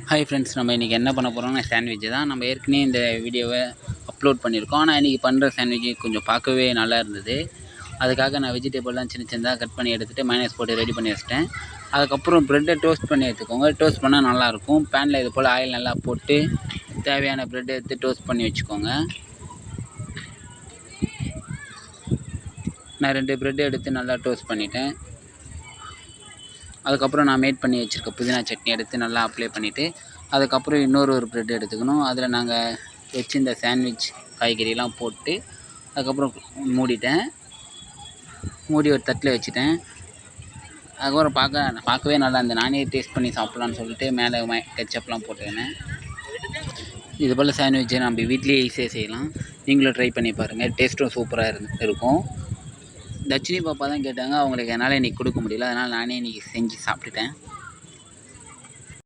Hi friends, நம்ம இன்றைக்கி என்ன பண்ண போகிறோம்னா சாண்ட்விட்ச் தான். நம்ம ஏற்கனவே இந்த வீடியோவை அப்லோட் பண்ணியிருக்கோம். ஆனால் இன்றைக்கி பண்ணுற சாண்ட்விட்ச் கொஞ்சம் பார்க்கவே நல்லா இருந்தது. அதுக்காக நான் வெஜிடபிள்லாம் சின்ன சின்னதாக கட் பண்ணி எடுத்துகிட்டு மைனஸ் போட்டு ரெடி பண்ணி வச்சிட்டேன். அதுக்கப்புறம் ப்ரெட்டை டோஸ்ட் பண்ணி எடுத்துக்கோங்க. டோஸ்ட் பண்ணால் நல்லாயிருக்கும். பேனில் இது போல் ஆயில் நல்லா போட்டு தேவையான ப்ரெட்டை எடுத்து டோஸ்ட் பண்ணி வச்சுக்கோங்க. நான் 2 ப்ரெட்டு எடுத்து நல்லா டோஸ்ட் பண்ணிட்டேன். அதுக்கப்புறம் நான் மேட் பண்ணி வச்சுருக்க புதினா சட்னி எடுத்து நல்லா அப்ளை பண்ணிவிட்டு அதுக்கப்புறம் இன்னொரு ப்ரெட் எடுத்துக்கணும். அதில் நாங்கள் வச்சுருந்த சாண்ட்விச் காய்கறிலாம் போட்டு அதுக்கப்புறம் மூடி ஒரு தட்டில் வச்சுட்டேன். அதுக்கப்புறம் பார்க்கவே நல்லா இருந்தது. நானே டேஸ்ட் பண்ணி சாப்பிட்லான்னு சொல்லிட்டு மேலே கெச்சப்லாம் போட்டுக்கினேன். இது போல் சாண்ட்விட்சை நம்ம வீட்லேயே ஈஸியாக செய்யலாம். நீங்களும் ட்ரை பண்ணி பாருங்கள். டேஸ்ட்டும் சூப்பராக இருக்கும். தட்சினி பாப்பா தான் கேட்டாங்க. அவங்களுக்கு என்னால் இன்றைக்கி கொடுக்க முடியல. அதனால் நானே இன்றைக்கி செஞ்சு சாப்பிட்டுட்டேன்.